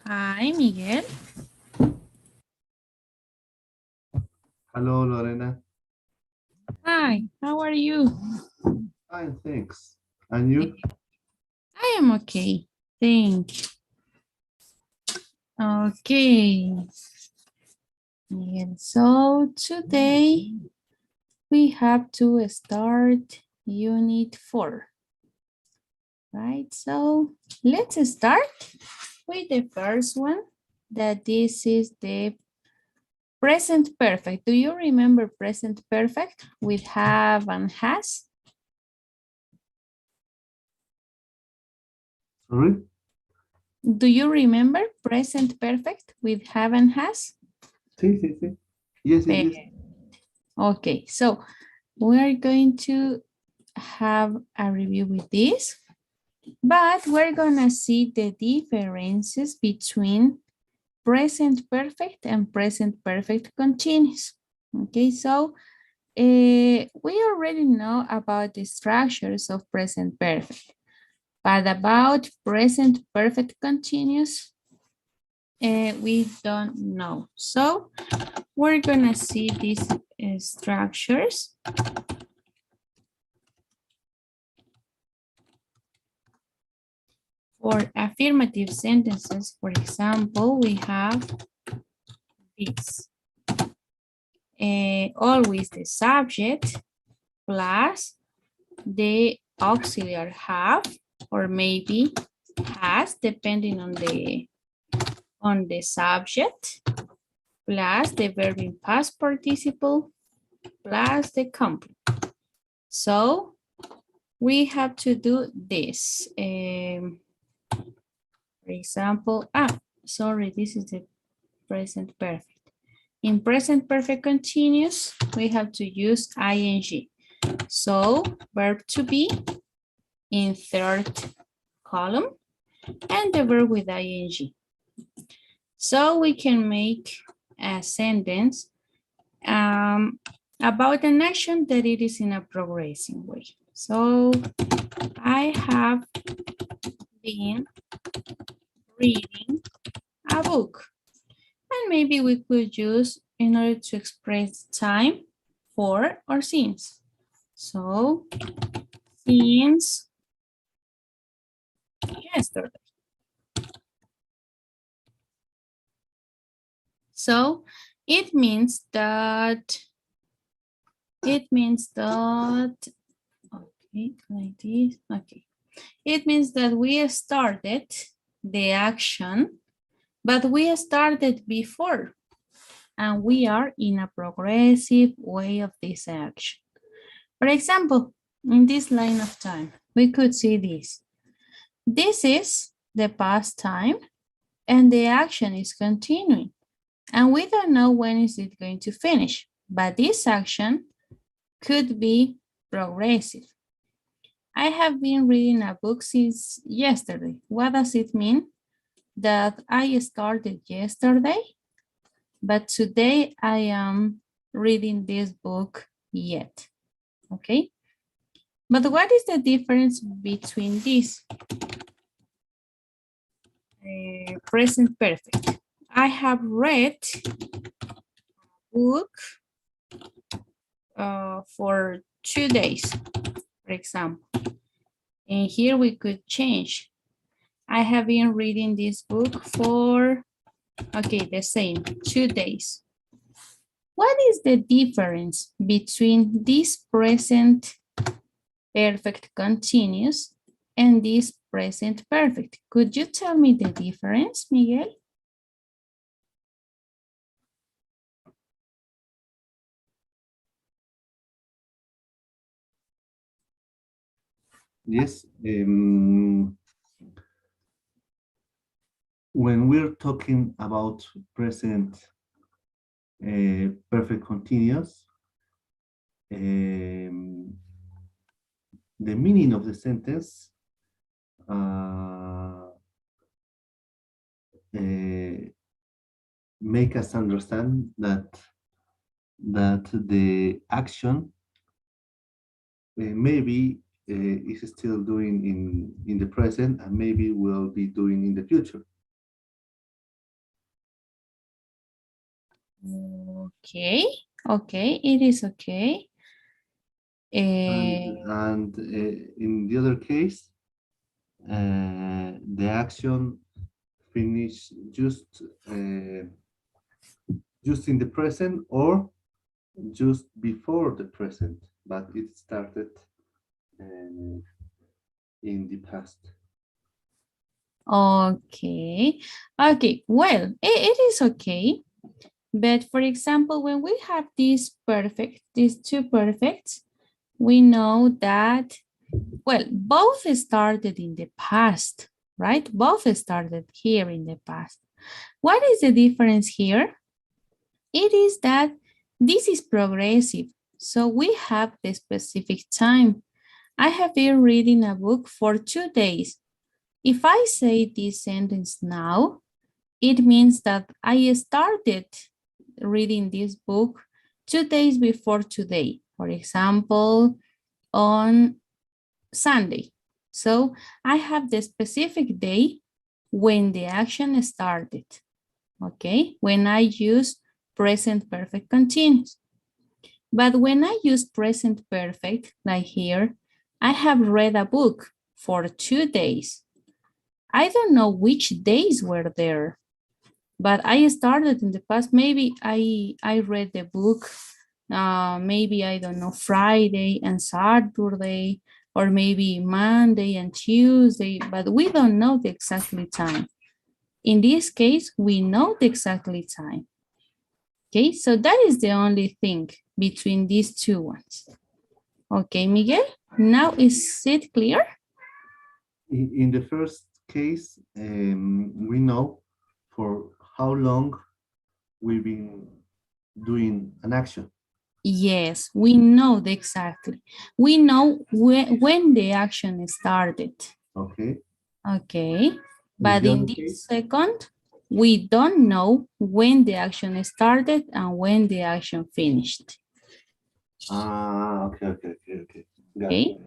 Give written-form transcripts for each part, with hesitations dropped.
Hi, Miguel. Hello, Lorena. Hi, how are you? Fine, thanks. And you? I am okay. Thank you. Okay. Miguel, so today we have to start Unit 4, right? So let's start with the first one, that this is the present perfect. Do you remember present perfect with have and has? Sorry? Do you remember present perfect with have and has? Sí, sí, sí. Yes, yes, yes. Okay, so we're going to have a review with this, but we're gonna see the differences between present perfect and present perfect continuous. Okay, so we already know about the structures of present perfect, but about present perfect continuous, we don't know. So we're gonna see these structures. For affirmative sentences, for example, we have this. Always the subject plus the auxiliary have, or maybe has, depending on the subject, plus the verb in past participle, plus the complement. So we have to do this. For example, sorry, this is the present perfect. In present perfect continuous, we have to use ing. So verb to be in third column and the verb with ing. So we can make a sentence about an action that it is in a progressive way. So I have been reading a book. And maybe we could use in order to express time for or since. So since yesterday. So it means that okay, like this, okay. It means that we started the action, but we started before, and we are in a progressive way of this action. For example, in this line of time, we could see this. This is the past time, and the action is continuing. And we don't know when is it going to finish, but this action could be progressive. I have been reading a book since yesterday. What does it mean? That I started yesterday, but today I am reading this book yet, okay? But what is the difference between this? Present perfect. I have read a book for 2 days, for example. And here we could change. I have been reading this book for, okay, the same, 2 days. What is the difference between this present perfect continuous and this present perfect? Could you tell me the difference, Miguel? Yes. When we're talking about present perfect continuous, the meaning of the sentence make us understand that the action maybe is still doing in the present and maybe will be doing in the future. Okay, okay, it is okay. And in the other case, the action finish just in the present or just before the present, but it started uh, in the past. Okay, okay, well, it is okay. But for example, when we have these two perfects, we know that, well, both started in the past, right? Both started here in the past. What is the difference here? It is that this is progressive. So we have the specific time. I have been reading a book for 2 days. If I say this sentence now, it means that I started reading this book 2 days before today. For example, on Sunday. So I have the specific day when the action started, okay? When I use present perfect continuous. But when I use present perfect, like here, I have read a book for 2 days. I don't know which days were there, but I started in the past. Maybe I read the book, maybe, I don't know, Friday and Saturday, or maybe Monday and Tuesday, but we don't know the exactly time. In this case, we know the exactly time. Okay, so that is the only thing between these two ones. Okay, Miguel, now is it clear? In the first case, we know for how long we've been doing an action. Yes, we know the exactly. We know when the action started. Okay. Okay, In but the in other this case, second, we don't know when the action started and when the action finished. okay, okay, okay, okay. Got it. Okay,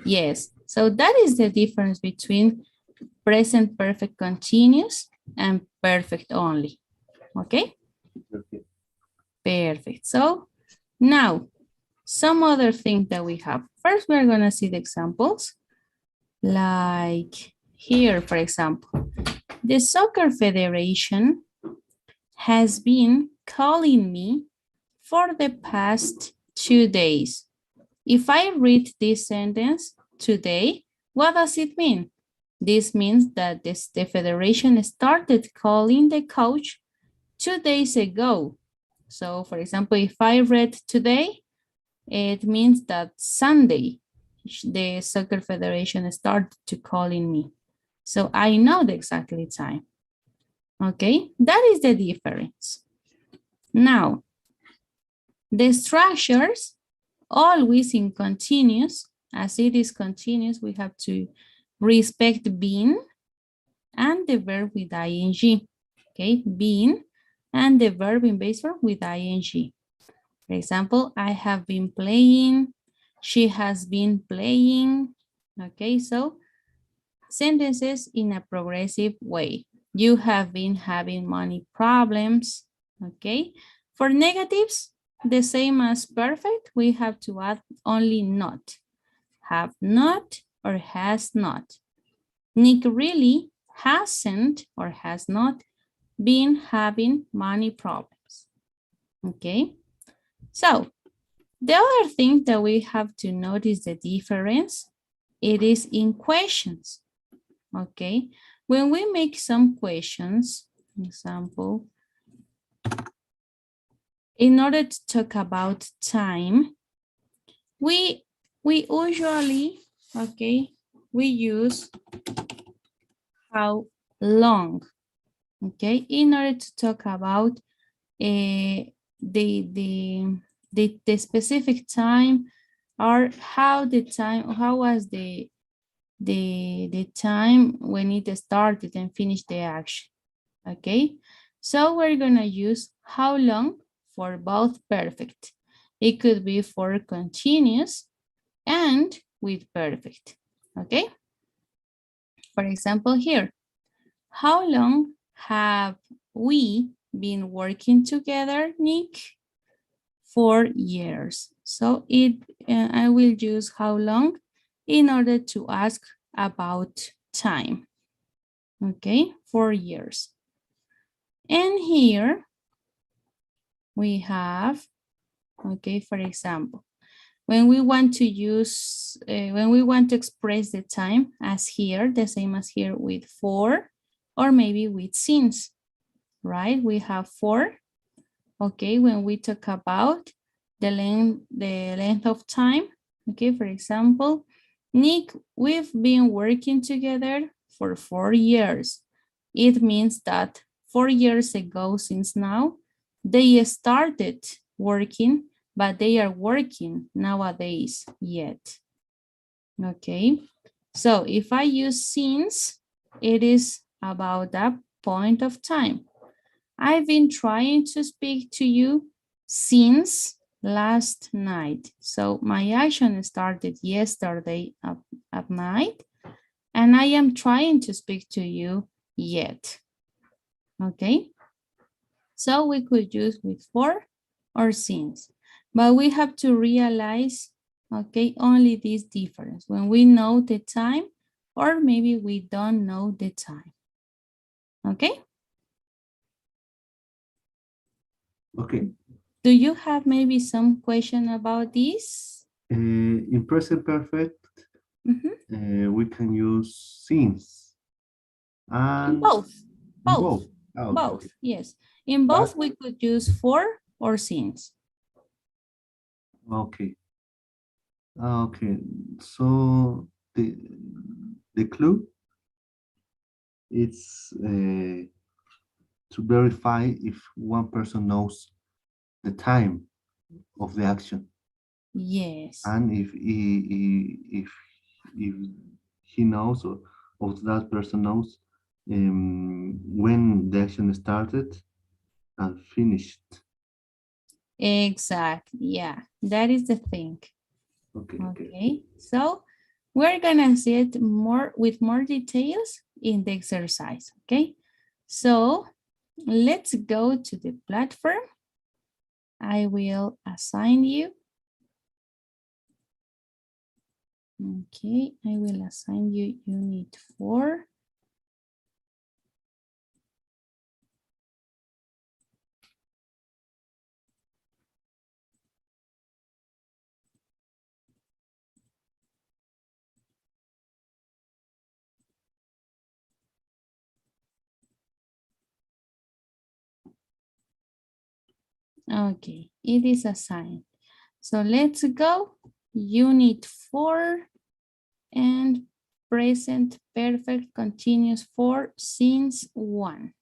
yes. So that is the difference between present perfect continuous and perfect only. Okay, Okay. perfect. So now some other things that we have. First, we're gonna see the examples. Like here, for example, the soccer federation has been calling me for the past 2 days. If I read this sentence today, what does it mean? This means that the federation started calling the coach 2 days ago. So for example, if I read today, it means that Sunday, the soccer federation started to calling me. So I know the exactly time. Okay, that is the difference. Now, the structures always in continuous, as it is continuous, we have to respect being and the verb with ing. Okay, being and the verb in base form with ing. For example, I have been playing, she has been playing. Okay, so sentences in a progressive way. You have been having money problems. Okay, for negatives, the same as perfect, we have to add only not. Have not or has not. Nick really hasn't or has not been having money problems. Okay, so the other thing that we have to notice the difference, it is in questions. Okay, when we make some questions, example, in order to talk about time, we usually, okay, we use how long, okay, in order to talk about the specific time, or how was the time when it started and finished the action. Okay, so we're gonna use how long for both perfect. It could be for continuous and with perfect. Okay, for example here, how long have we been working together, Nick? 4 years. So I will use how long in order to ask about time. Okay, 4 years. And here we have, okay, for example, when we want to use, when we want to express the time as here, the same as here with for, or maybe with since, right? We have for, okay, when we talk about the length of time, okay, for example, Nick, we've been working together for 4 years. It means that 4 years ago since now, they started working, but they are working nowadays yet. Okay, so if I use since, it is about that point of time. I've been trying to speak to you since last night. So my action started yesterday at night, and I am trying to speak to you yet. Okay, so we could use with for or since, but we have to realize, okay, only this difference when we know the time or maybe we don't know the time. Okay. Okay. Do you have maybe some question about this? In present perfect, we can use since and Both. both. Ah, okay, Both, okay. yes. In But both, we could use for or since. okay, okay. So the clue is to verify if one person knows the time of the action, Yes, and if he knows or that person knows when the action started and finished. exactly. Yeah, that is the thing. Okay, okay. Okay, so we're gonna see it more with more details in the exercise. Okay, so let's go to the platform. I will assign you. Okay, I will assign you unit 4. Okay, it is assigned. So let's go. Unit 4 and present perfect continuous for since 1.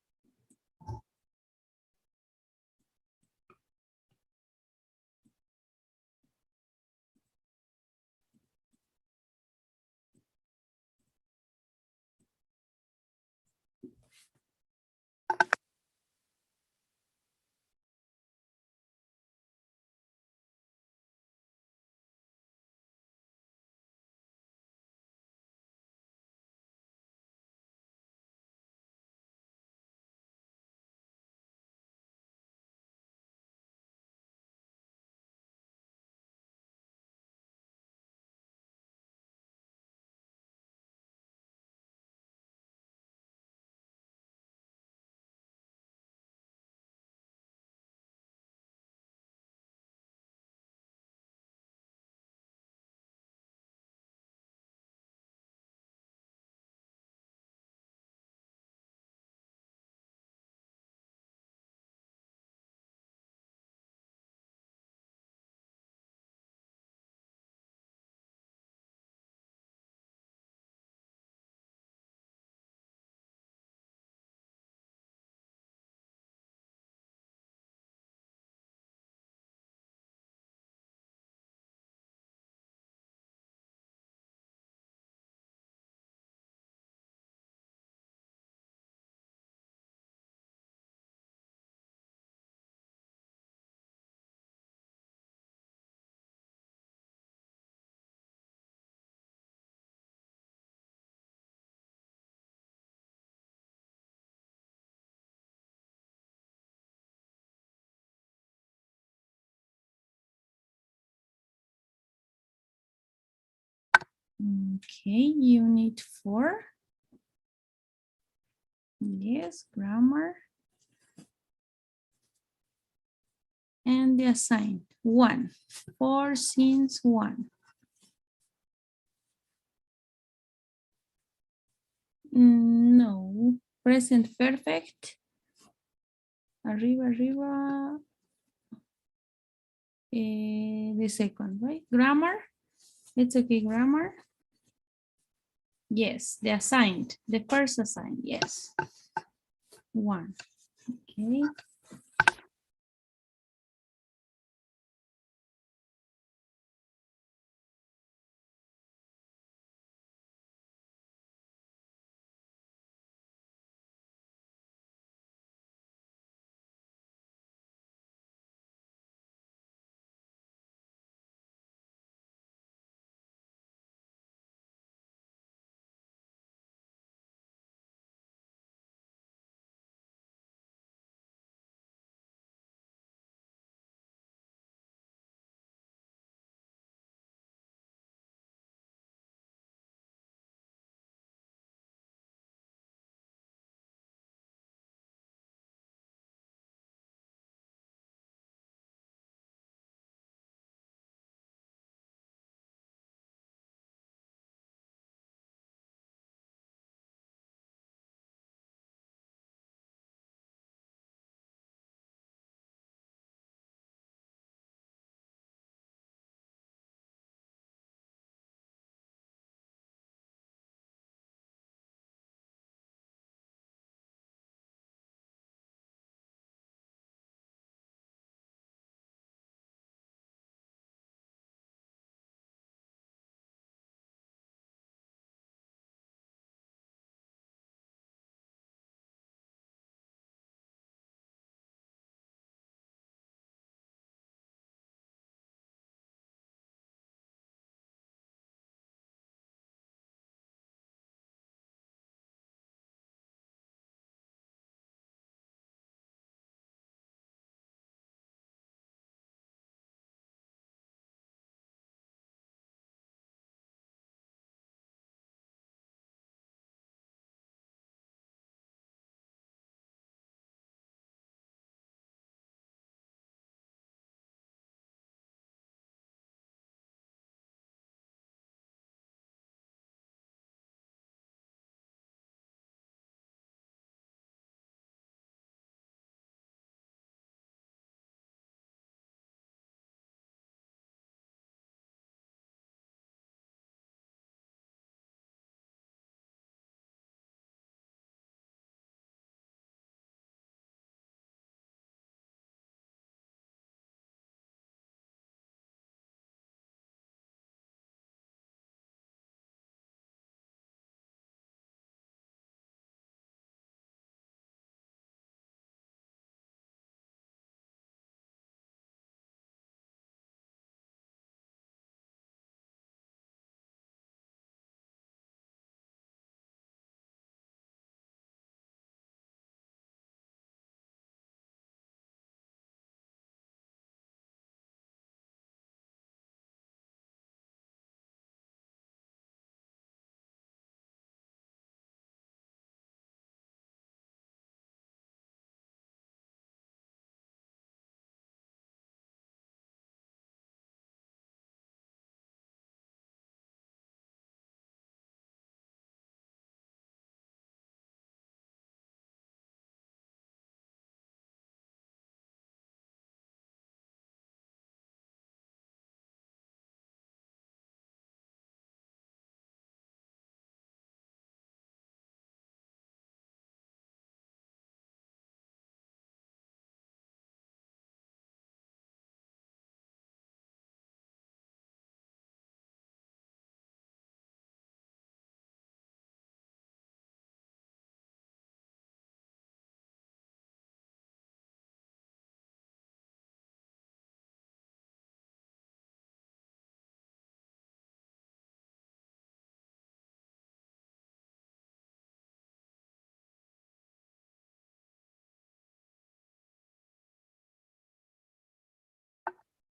Okay, unit 4. Yes, grammar. And the assigned 1. 4 since 1. No, present perfect. Arriba, arriba. The second, right? Grammar. It's okay, grammar. Yes, the assigned, the first assigned, yes. 1, okay.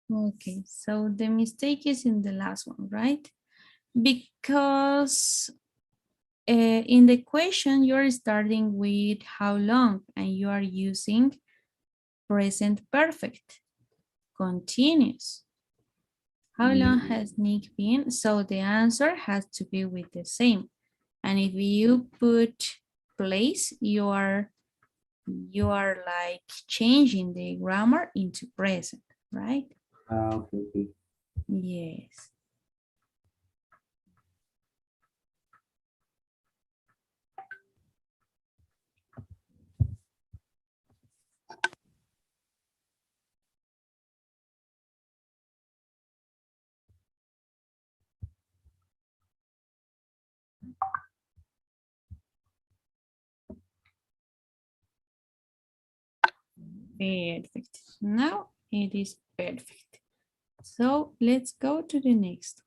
Okay, so the mistake is in the last one, right? Because in the question, you're starting with how long and you are using present perfect, continuous. How long has Nick been? So the answer has to be with the same. And if you put place, you are like changing the grammar into present, right? Okay, okay. Yes. Perfect. Now it is perfect. So let's go to the next.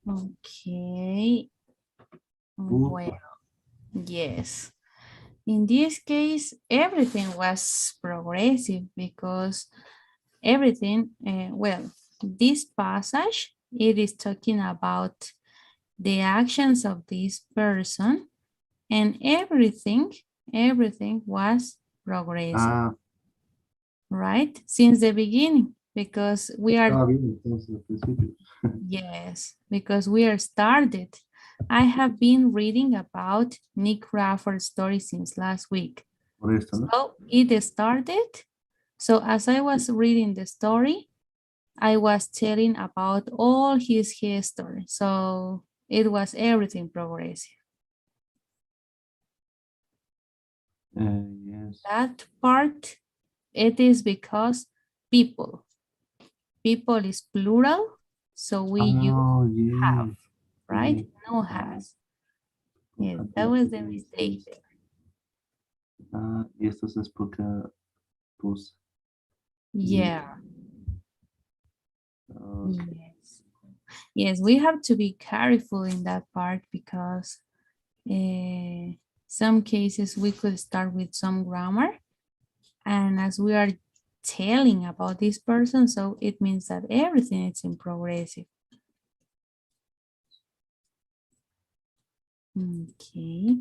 Okay. Good. Well, yes. In this case, everything was progressive because everything, well, this passage, it is talking about the actions of this person and everything was progressive, Ah, right? Since the beginning, because we are, estaba bien entonces al principio. yes, because we are started. I have been reading about Nick Crawford's story since last week. Por esto, ¿no? So it started. So as I was reading the story, I was telling about all his history. So it was everything progressive. Yes. That part, it is because people is plural. So we use Oh, have, yeah. right? Sí. No has. Yes, Falta that la was the mistake presencia. there. Ah, y esto es porque puse. Yeah. Okay. Yes. Yes, we have to be careful in that part because some cases we could start with some grammar, and as we are telling about this person, so it means that everything is in progressive. Okay.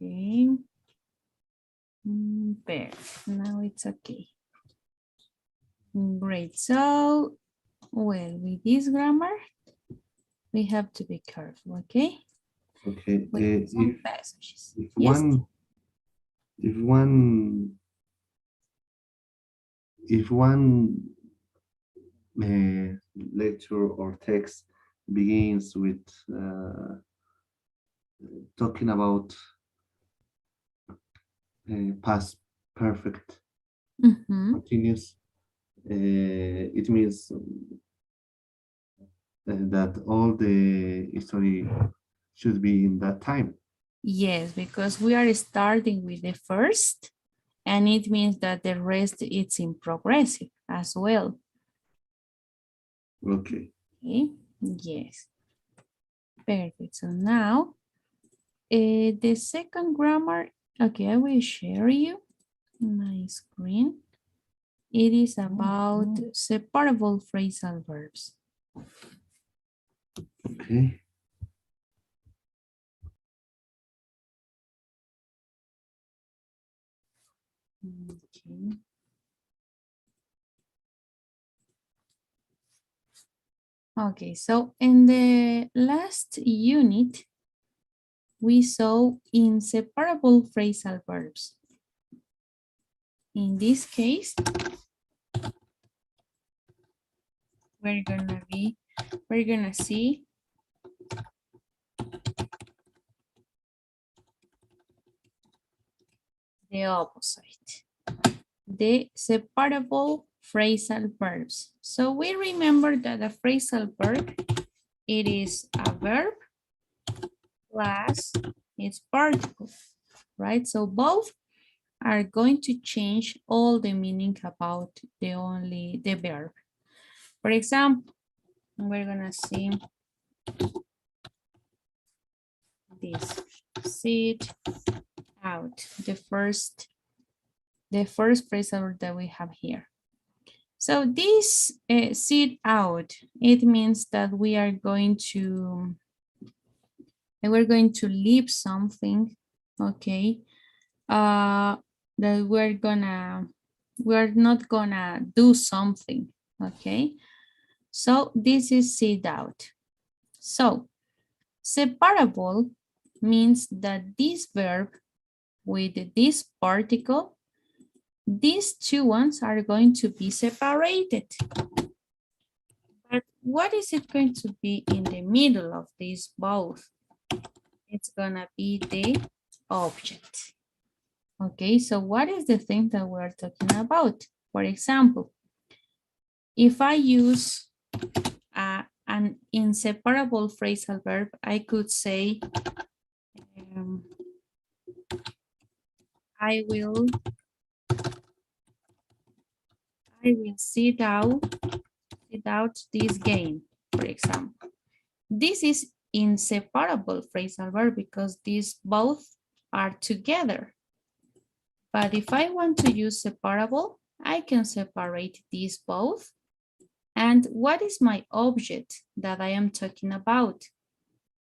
Okay. Perfect. Now it's okay. Great. So, well, with this grammar, we have to be careful, okay? Okay. With some passages. If Yes. one if one if one lecture or text begins with talking about past perfect Mm-hmm. continuous, it means that all the history should be in that time. Yes, because we are starting with the first, and it means that the rest is in progressive as well. Okay. Okay. Yes. Perfect. So now, the second grammar, Okay, I will share you my screen. It is about separable phrasal verbs. Okay. Okay. Okay, so in the last unit, we saw inseparable phrasal verbs. In this case, we're gonna see the opposite, the separable phrasal verbs. So we remember that a phrasal verb, it is a verb plus its particle, right? So both are going to change all the meaning about the verb. For example, we're gonna see this, sit out, the first phrasal verb that we have here. So this sit out, it means that we're going to leave something, okay? That we're not gonna do something, okay? So this is sit out. So separable means that this verb with this particle, these two ones are going to be separated. But what is it going to be in the middle of these both? It's gonna be the object. Okay, so what is the thing that we're talking about? For example, if I use an inseparable phrasal verb, I could say, I will sit out this game, for example. This is inseparable phrasal verb because these both are together. But if I want to use separable, I can separate these both. And what is my object that I am talking about?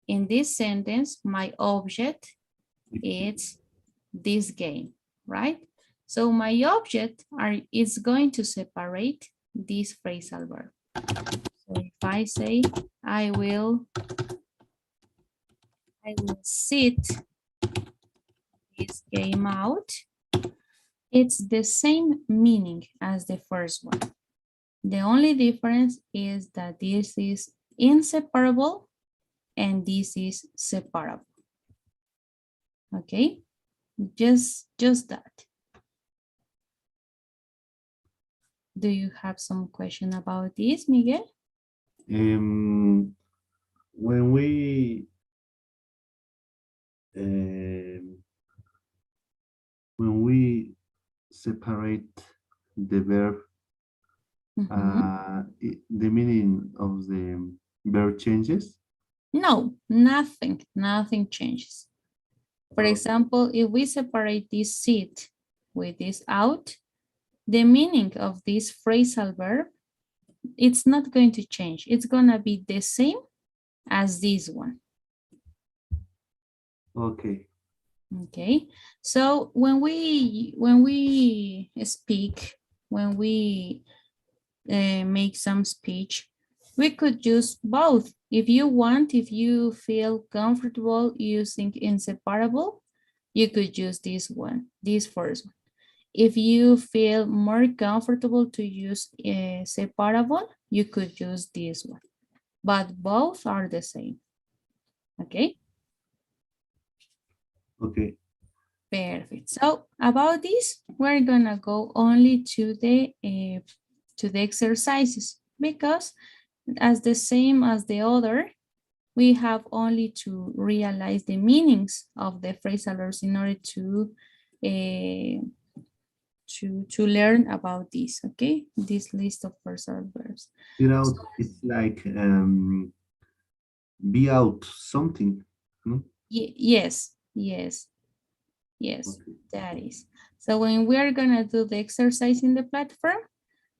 In this sentence, my object is this game, right? So my object is going to separate this phrasal verb. So if I say, I will sit this game out, it's the same meaning as the first one. The only difference is that this is inseparable and this is separable. Okay, just that. Do you have some question about this, Miguel? When um, we separate the verb, the meaning of the verb changes? No, nothing changes. For Oh, example, if we separate this sit with this out, the meaning of this phrasal verb, it's not going to change. It's gonna be the same as this one. okay. Okay, so when we speak, when we make some speech, we could use both. If you want, if you feel comfortable using inseparable, you could use this one, this first one. If you feel more comfortable to use separable, you could use this one, but both are the same. Okay. Okay. Perfect. So about this, we're gonna go only to the exercises because as the same as the other, we have only to realize the meanings of the phrasal verbs in order uh, to learn about this. Okay, this list of phrasal verbs. Get So, out, it's like be out something. Hmm? yes, yes. Yes, Okay. that is. So when we are gonna do the exercise in the platform,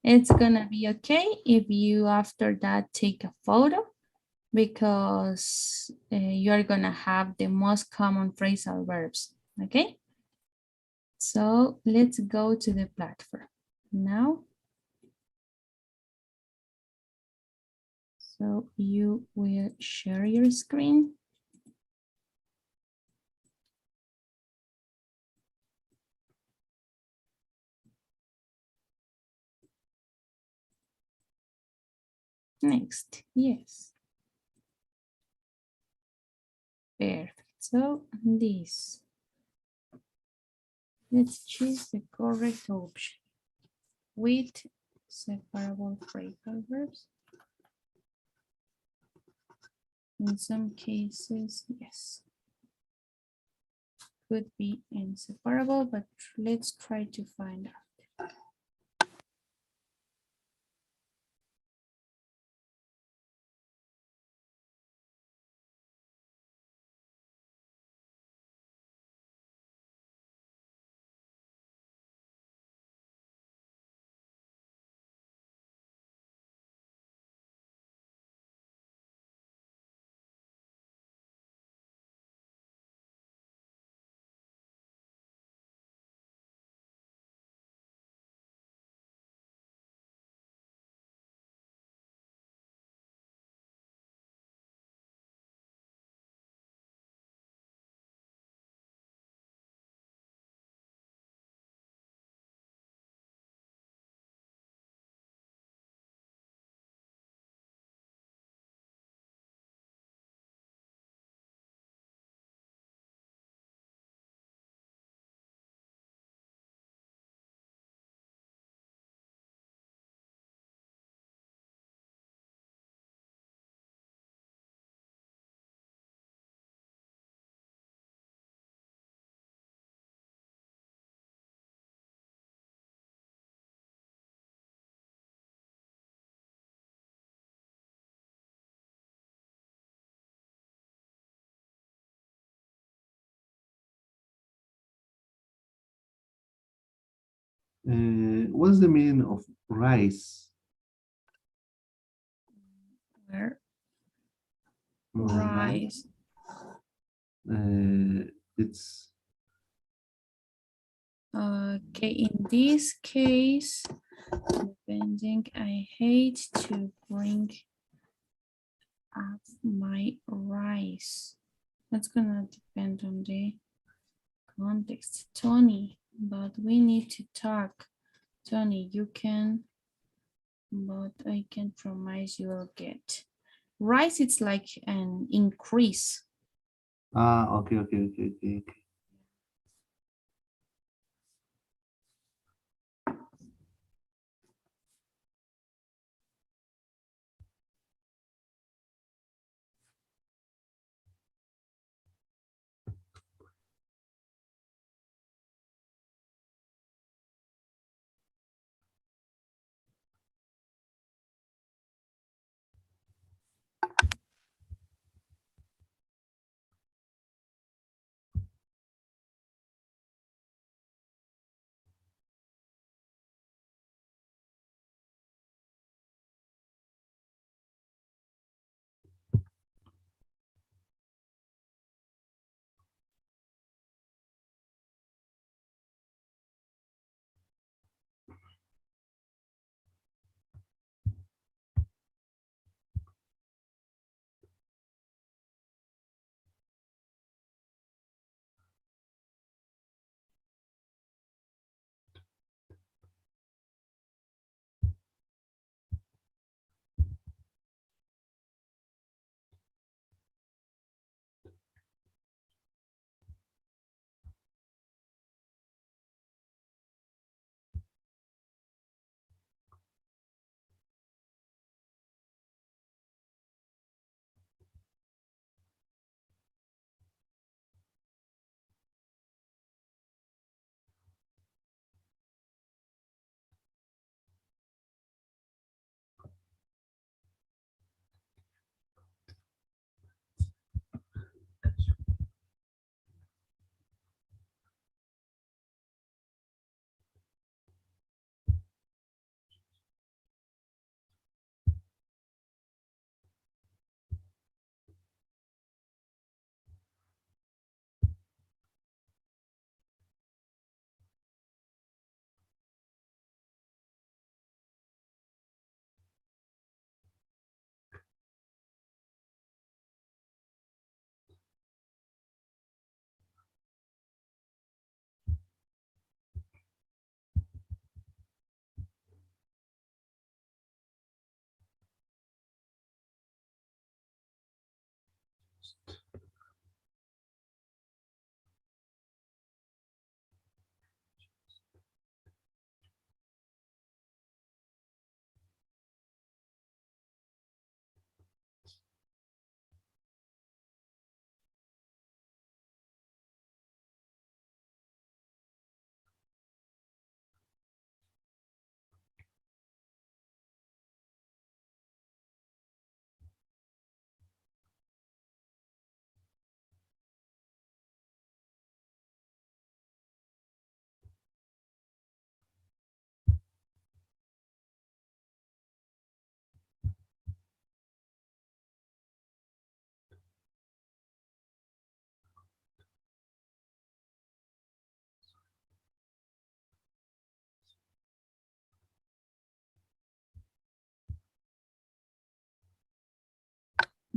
it's gonna be okay if you after that take a photo because you're gonna have the most common phrasal verbs, okay? So let's go to the platform now. So you will share your screen. Next, yes. Perfect. So this, let's choose the correct option with separable phrasal verbs. In some cases, yes, could be inseparable, but let's try to find out. What's the meaning of rise? Where Rise. rise. It's Okay, in this case, depending, I hate to bring up my rice. That's gonna depend on the context. Tony, but we need to talk. Tony, you can, but I can promise you will get. Rise, it's like an increase. okay, okay, okay, okay, okay.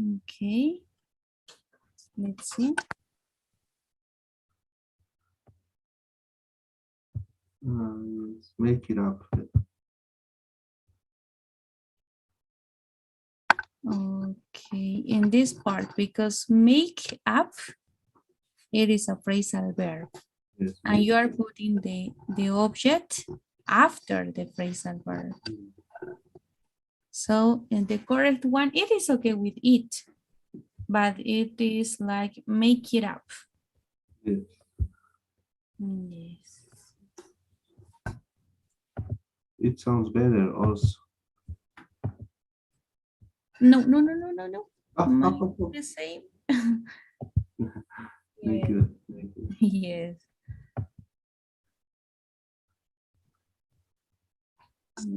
Okay. Let's see. Let's make it up. Okay, in this part, because make up, it is a phrasal verb. Yes, And you are putting the object after the phrasal verb. So in the correct one, it is okay with it, but it is like make it up. yes. Yes. It sounds better also. No, no, no, no, no, no. Might be Make the same. it. Make it. Yes.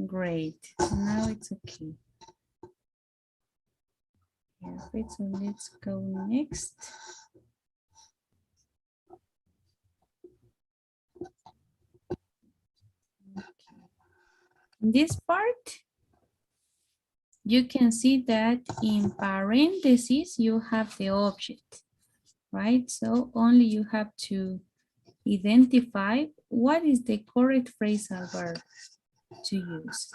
Great. Now it's okay. Perfect. So let's go next. Okay. In this part, you can see that in parentheses, you have the object, right? So only you have to identify what is the correct phrasal verb to use.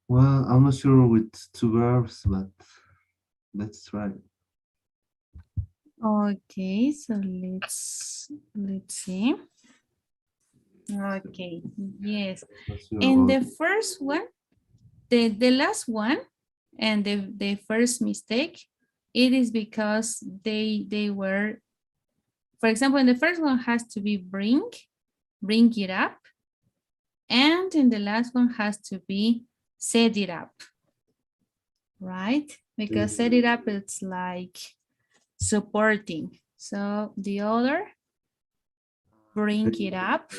Well, I'm not sure with two verbs, but let's try. Okay, so let's see. Okay, yes. Not sure And about the first one, the last one, and the first mistake, it is because they were, for example, in the first one has to be bring it up, and in the last one has to be set it up, right? Because set it up, it's like supporting. So the other, bring it up,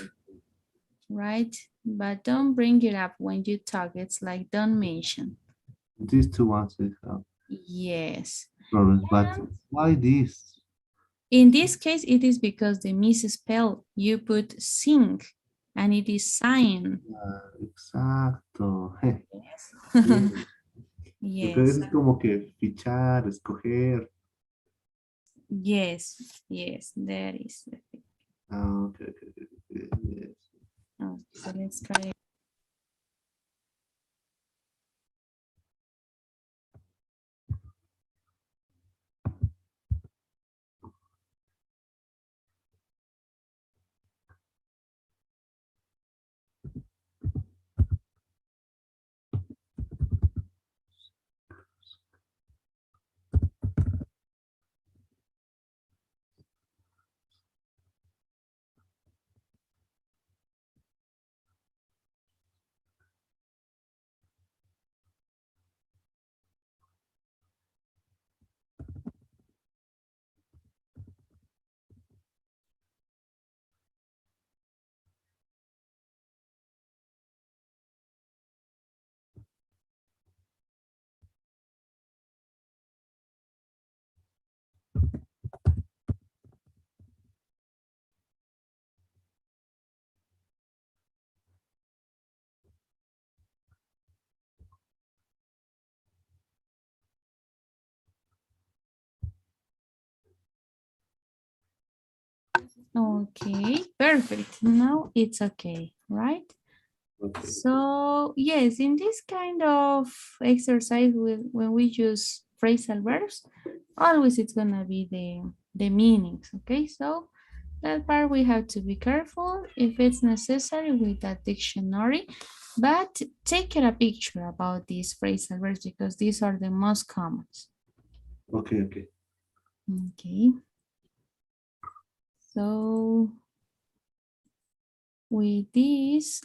right? But don't bring it up when you talk. It's like don't mention. these two ones they have Yes. problems, but why this? In this case, it is because the misspell, you put sing and it is sign. Exacto. Yes. Bien. Yo creo que Yes. eso es como que fichar, escoger. Yes. Yes. That is the thing. Okay, okay, okay, okay, yes. Oh, so let's try it. Okay, perfect. Now it's okay, right? Okay. So yes, in this kind of exercise, when we use phrasal verbs, always it's gonna be the meanings. Okay, so that part we have to be careful if it's necessary with a dictionary, but take a picture about these phrasal verbs because these are the most common. Okay, okay. Okay, so with this,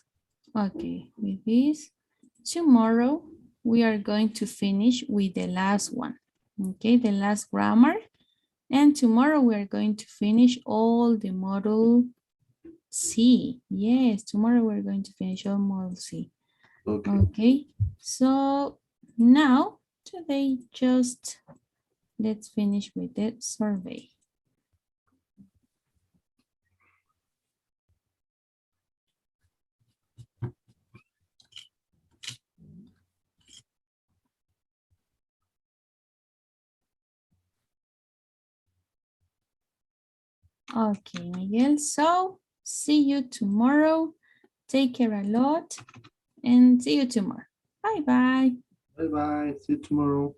okay, with this, tomorrow we are going to finish with the last one, okay, the last grammar. And tomorrow we are going to finish all the model C. Yes, tomorrow we're going to finish all model C. Okay. Okay, so now today just let's finish with the survey. Okay, Miguel, so see you tomorrow. Take care a lot and see you tomorrow. Bye-bye. Bye bye. See you tomorrow.